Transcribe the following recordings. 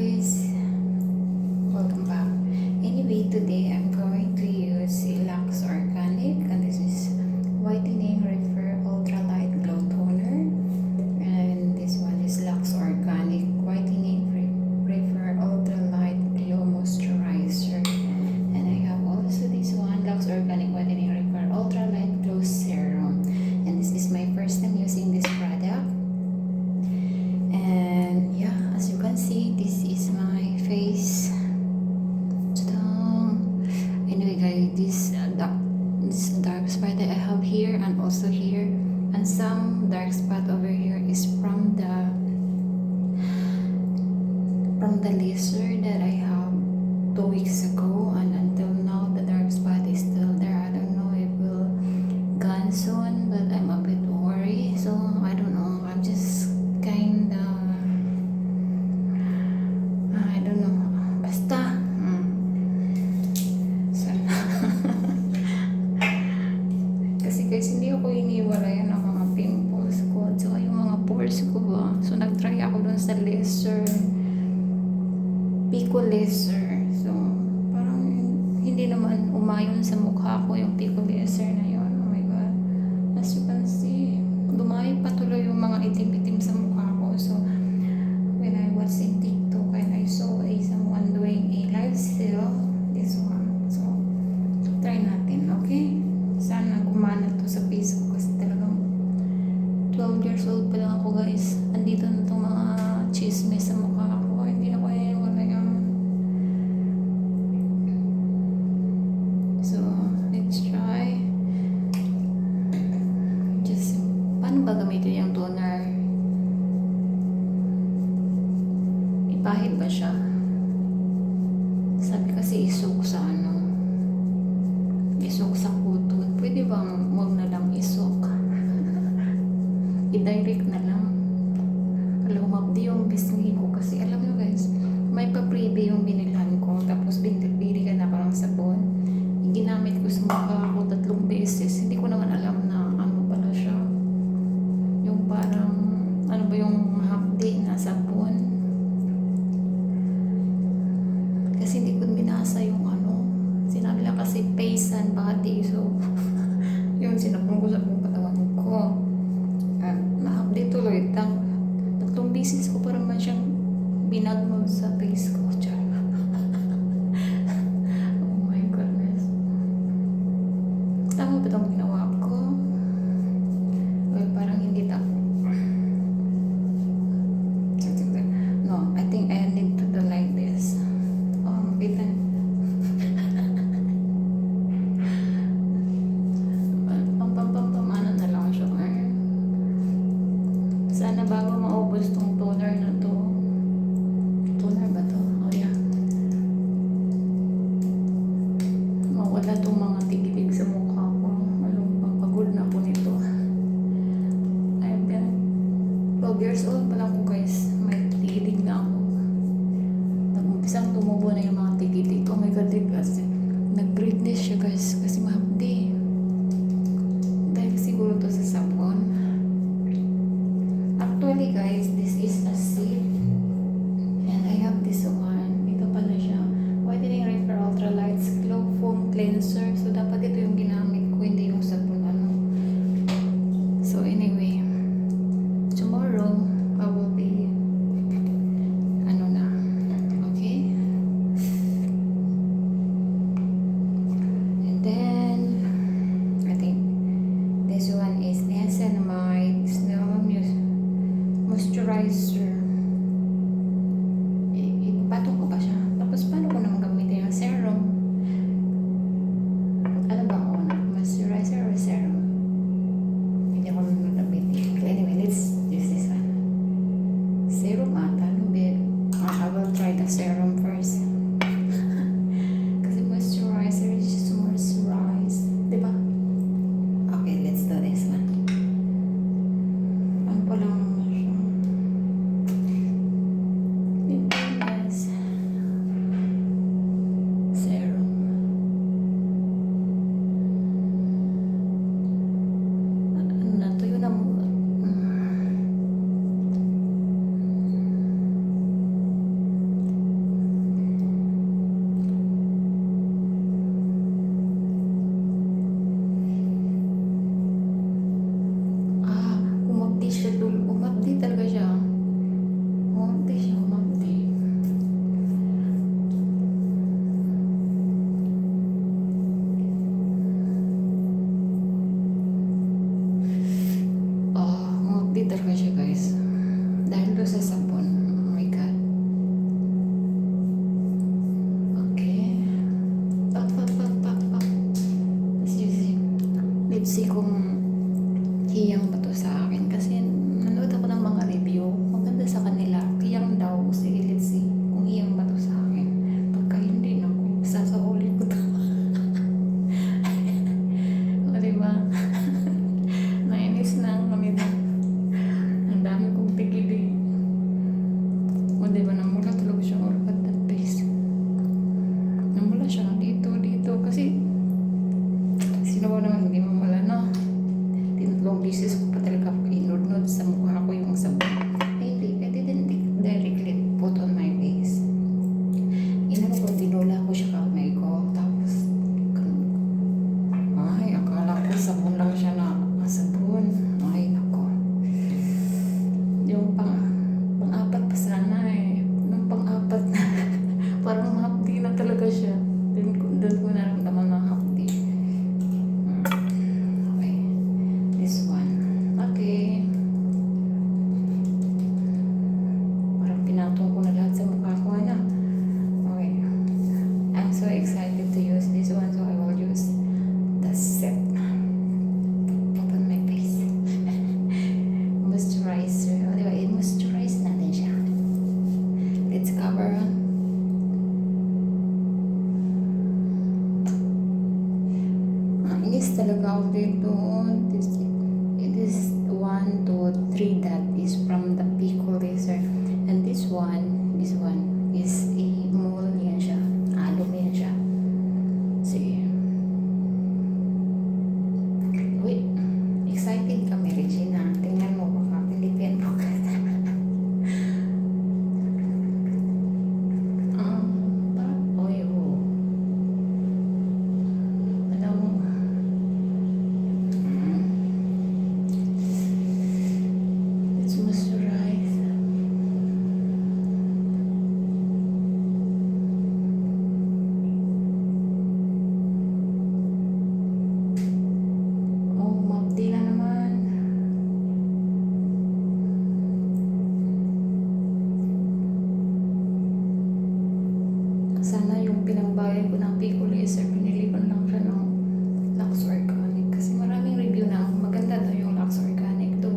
guys, welcome back. Anyway, today I'm going to use Lux Organic, and this is Whitening Repair Ultralight Glow Toner, and this one is Lux Organic Whitening Repair Ultralight Glow Moisturizer, and I have also this one, Lux Organic Whitening Repair Ultralight Glow Serum, and this is my first time using this product. And yeah, as you can see, this is my face. Ta-da! Anyway guys, this dark spot that I have here and also here, and some dark spot over here is from the laser that I have 2 weeks ago, and until now the dark spot is still there. I don't know if it will gone soon, but I'm a bit worried, so I don't know. I'm just kinda I don't know. Basta. Sana. Kasi guys, hindi ako iniwalayan ng mga pimples ko at saka yung mga pores ko ba. So, nag-try ako dun sa laser. Pico laser. So, parang hindi naman umayon sa mukha ko yung Pico laser na yun. Oh my God. As you can see, dumayo pa tuloy yung mga itim-itim sa mukha ko. So, when I was in TikTok and I saw someone doing a live sale, this one. So, try natin, okay? Sana gumana to sa face ko kasi talagang 12 years old pa lang ako guys. Andito na itong mga chismis sa mukha ko. Hindi ako wala yan. So, let's try. Just, paano ba gamitin yung toner? Ipahid ba siya? Sabi kasi isok sa isok sa kutot. Pwede bang wag na lang isok? I-direct na lang. Alam mo, mabdi yung bisngi ko kasi alam nyo guys, may pa-freebie yung binilhan ko, tapos binili ka na parang sabon. Ginamit ko sa mukha ko 3 beses. Hindi ko naman alam na ano pala siya. Yung parang, ano ba yung hapdi na sabon. Kasi hindi ko binasa yung sinabi lang kasi face and body, so yun, sinapong ko sa buong katawan ko at na-update tuloy 3 beses ko parang man siyang binagmag sa face ko. Oh my goodness, tama ba itong ginawa ko? Well, parang hindi tama. No, I think I need to do like this. Kita sana bago maubos tong toner na to. Toner ba to? Oh yeah. Mawala tong mga tigibig sa mukha ko. Malupang pagod na po nito. I've been 12 years old pa lang ko guys. May tigibig na ako. Nag-umpisang tumubo na yung mga tigibig. Oh my God, kasi nag-breathless siya guys. Kasi mahapdi. Dahil siguro to sa sabon. Actually guys, this is a seed and I have this one. Ito pala siya, Whitening Repair Ultralight Glow Foam Cleanser. So dapat ito yung ginamit ko, hindi yung sabon So anyway, tomorrow I will be okay? And then di ba, namula talaga siya all at that place. Namula siya dito, kasi sino ba naman hindi mamala, no? Tinutlong beses ko pa talaga inurnod sa mukha ko yung sabon. I didn't directly put on my face. Binula ko siya kamay ko. Tapos, ay, akala ko sabon lang siya na sabon. Ay, nako. Yung pang-apat pa sana eh. Nung pang-apat na, parang mahapdi na talaga siya. Doon ko naramdaman na hapdi. Okay. This one. Okay. Parang pinatong ko na lahat sa mukha ko na. Okay. I'm so excited to use this one, so I will use the set. Put on my face. Moisturizer. O, diba? I-moisturize natin siya. Let's cover on. Inis talaga ako dito. It is 1, 2, 3 that is from the Pico Laser. And this one is a mole yan siya. Alum yan siya. See. Wait. Excited kami, Regina. Tingnan mo baka Philippine po ka. Sana yung pinangbayan ko ng Pico Laser, pinili ko lang siya ng Lux Organic. Kasi maraming review na maganda daw yung Lux Organic to.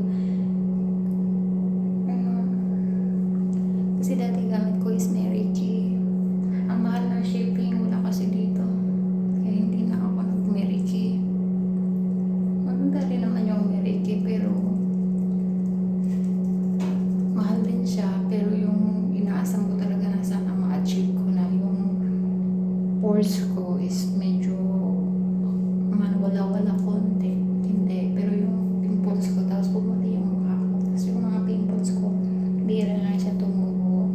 Kasi dati gamit ko is Mary Kay. Ang mahal ng shipping, wala kasi dito. Kaya hindi na ako nag-Mary Kay. Maganda rin naman yung Mary Kay, pero mahal din siya. Pero yung inaasam ko talaga na sana ma-achieve ko na yung pores ko is medyo wala konti. Hindi. Pero yung pimples ko, tapos pumati yung mukha ko. Tapos yung mga pimples ko, bira na siya tumubo.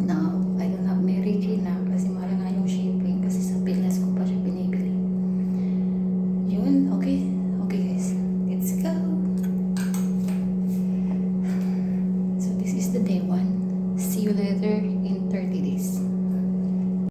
Now, I don't have Mary Kay na kasi mahal nga yung shipping kasi sa Pilas ko pa siya binibili. Yun. Okay. Okay guys. Let's go. So this is the day 1. See you later in 30 days.